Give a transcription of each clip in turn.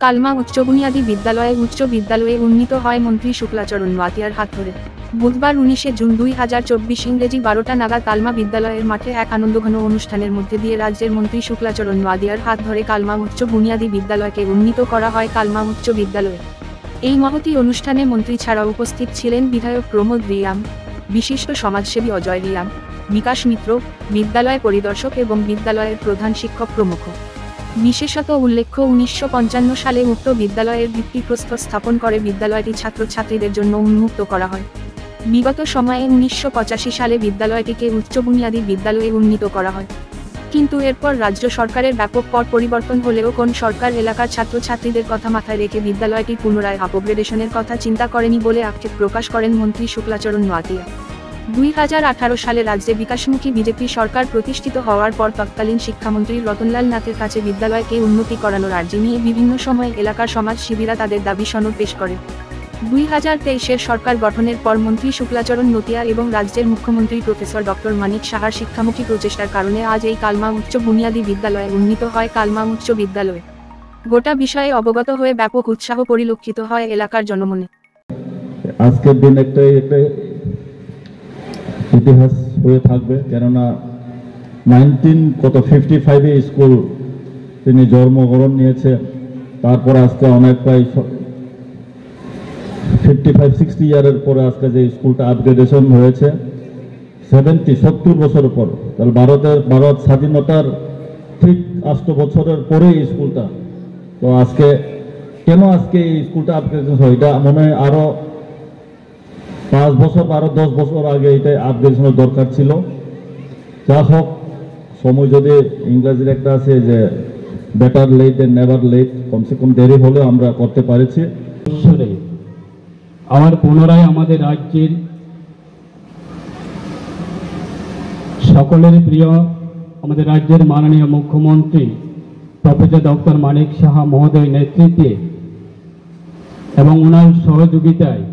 কালমা উচ্চ বুনিয়াদী বিদ্যালয়ে উন্নীত হয় মন্ত্রী শুক্লাচরণ নোয়াতিয়ার হাত ধরে। বুধবার 19 জুন 2024 ইংরেজি 12টা নাগাদ কালমা বিদ্যালয়ের মাঠে এক আনন্দঘন অনুষ্ঠানের মধ্যে দিয়ে রাজ্যের মন্ত্রী শুক্লাচরণ নোয়াতিয়ার হাত ধরে কালমা উচ্চ বুনিয়াদী বিদ্যালয়কে উন্নীত করা হয় কালমা উচ্চ বিদ্যালয়ে। এই মহতী অনুষ্ঠানে মন্ত্রী ছাড়াও উপস্থিত ছিলেন বিধায়ক প্রমোদ রিয়াং, বিশিষ্ট সমাজসেবী অজয় রিয়াং, বিকাশ মিত্র, বিদ্যালয় পরিদর্শক এবং বিদ্যালয়ের প্রধান শিক্ষক প্রমুখ। বিশেষত উল্লেখ্য 1955 সালে উক্ত বিদ্যালয়ের ভিত্তিপ্রস্তর স্থাপন করে বিদ্যালয়টি ছাত্রছাত্রীদের জন্য উন্মুক্ত করা হয়। বিগত সময়ে 1985 সালে বিদ্যালয়টিকে উচ্চ বুনিয়াদী বিদ্যালয়ে উন্নীত করা হয়, কিন্তু এরপর রাজ্য সরকারের ব্যাপক পট পরিবর্তন হলেও কোন সরকার এলাকার ছাত্রছাত্রীদের কথা মাথায় রেখে বিদ্যালয়টি পুনরায় আপগ্রেডেশনের কথা চিন্তা করেনি বলে আক্ষেপ প্রকাশ করেন মন্ত্রী শুক্লাচরণ নোয়াতিয়া। 2018 সালে রাজ্যে বিকাশমুখী বিজেপি সরকার প্রতিষ্ঠিত হওয়ার পর তৎকালীন শিক্ষামন্ত্রী রতনলাল নাথের কাছে বিদ্যালয়কে উন্নতি করানোর আর্জি নিয়ে বিভিন্ন সময়ে এলাকার সমাজসেবীরা তাদের দাবি সনদ পেশ করে। 2023-এর সরকার গঠনের পর মন্ত্রী শুক্লাচরণ নোতিয়া এবং রাজ্যের মুখ্যমন্ত্রী প্রফেসর ডক্টর মানিক সাহার শিক্ষামুখী প্রচেষ্টার কারণে আজ এই কালমা উচ্চ বুনিয়াদী বিদ্যালয়ে উন্নীত হয় কালমা উচ্চ বিদ্যালয়। গোটা বিষয়ে অবগত হয়ে ব্যাপক উৎসাহ পরিলক্ষিত হয় এলাকার জনমনে। আজকের দিন একটা ইতিহাস হয়ে থাকবে, কেননা 1955-এ স্কুল তিনি জন্মগ্রহণ নিয়েছে। তারপর আজকে অনেক প্রায় 55-60 ইয়ারের পরে আজকে যে স্কুলটা আপগ্রেডেশন হয়েছে 70 বছরের পর, তাহলে ভারত স্বাধীনতার ঠিক 8 বছরের পরে এই স্কুলটা। তো আজকে কেন এই স্কুলটা আপগ্রেডেশন হয়, এটা মনে হয় আরো 5 বছর 10 বছর আগে এটা আপগ্রেডেশনের দরকার ছিল। যা হোক, সময় যদি ইংরেজির একটা আছে যে বেটার লেট দেন নেভার লেট, কমসে কম দেরি হলেও আমরা করতে পারছি। আবার পুনরায় আমাদের রাজ্যের সকলের প্রিয় আমাদের রাজ্যের মাননীয় মুখ্যমন্ত্রী প্রফেসর ডক্টর মানিক সাহা মহোদয় নেতৃত্বে এবং ওনার সহযোগিতায়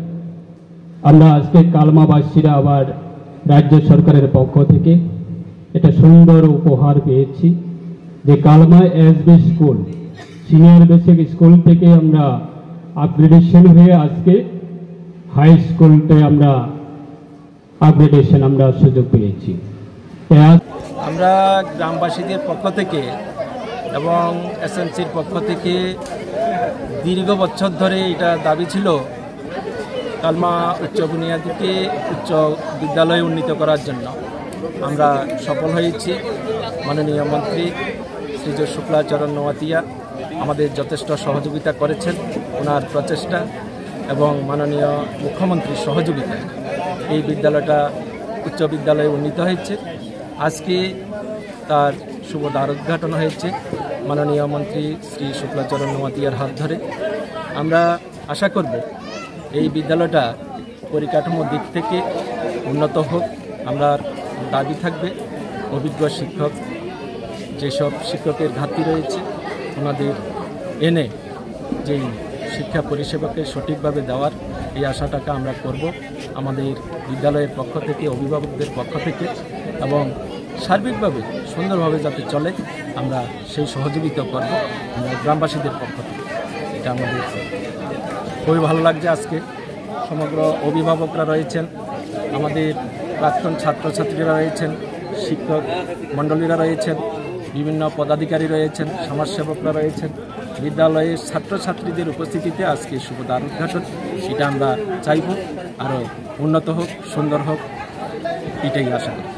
আমরা আজকে কালমাবাসীরা আবার রাজ্য সরকারের পক্ষ থেকে একটা সুন্দর উপহার পেয়েছি, যে Kalma SB school senior basic school থেকে আমরা আপগ্রেডেশন হয়ে আজকে হাই স্কুলতে আমরা আপগ্রেডেশন আমরা সুযোগ পেয়েছি। আমরা গ্রামবাসীদের পক্ষ থেকে এবং এসএমসির পক্ষ থেকে দীর্ঘ বছর ধরে এটা দাবি ছিল কালমা উচ্চ বুনিয়াদীকে উচ্চ বিদ্যালয়ে উন্নীত করার জন্য। আমরা সফল হয়েছি। মাননীয় মন্ত্রী শ্রী শুক্লাচরণ নোয়াতিয়া আমাদের যথেষ্ট সহযোগিতা করেছেন। ওনার প্রচেষ্টা এবং মাননীয় মুখ্যমন্ত্রীর সহযোগিতায় এই বিদ্যালয়টা উচ্চ বিদ্যালয়ে উন্নীত হয়েছে। আজকে তার শুভ দ্বার উদ্ঘাটন হয়েছে মাননীয় মন্ত্রী শ্রী শুক্লাচরণ নোয়াতিয়ার হাত ধরে। আমরা আশা করব এই বিদ্যালয়টা পরিকাঠামোর দিক থেকে উন্নত হোক। আমরা দাবি থাকবে অভিজ্ঞ শিক্ষক, যেসব শিক্ষকের ঘাটতি রয়েছে ওনাদের এনে যেই শিক্ষা পরিষেবাকে সঠিকভাবে দেওয়ার এই আশাটাকে আমরা করব আমাদের বিদ্যালয়ের পক্ষ থেকে, অভিভাবকদের পক্ষ থেকে, এবং সার্বিকভাবে সুন্দরভাবে যাতে চলে আমরা সেই সহযোগিতা করব আমরা গ্রামবাসীদের পক্ষ থেকে। এটা আমাদের খুবই ভালো লাগছে। আজকে সমগ্র অভিভাবকরা রয়েছেন, আমাদের প্রাক্তন ছাত্রছাত্রীরা রয়েছেন, শিক্ষক মণ্ডলীরা রয়েছেন, বিভিন্ন পদাধিকারী রয়েছেন, সমাজসেবকরা রয়েছেন। বিদ্যালয়ের ছাত্রছাত্রীদের উপস্থিতিতে আজকে শুভ দ্বার উদ্ঘাটন, সেটা আমরা চাইব আরও উন্নত হোক, সুন্দর হোক, এটাই আশা করি।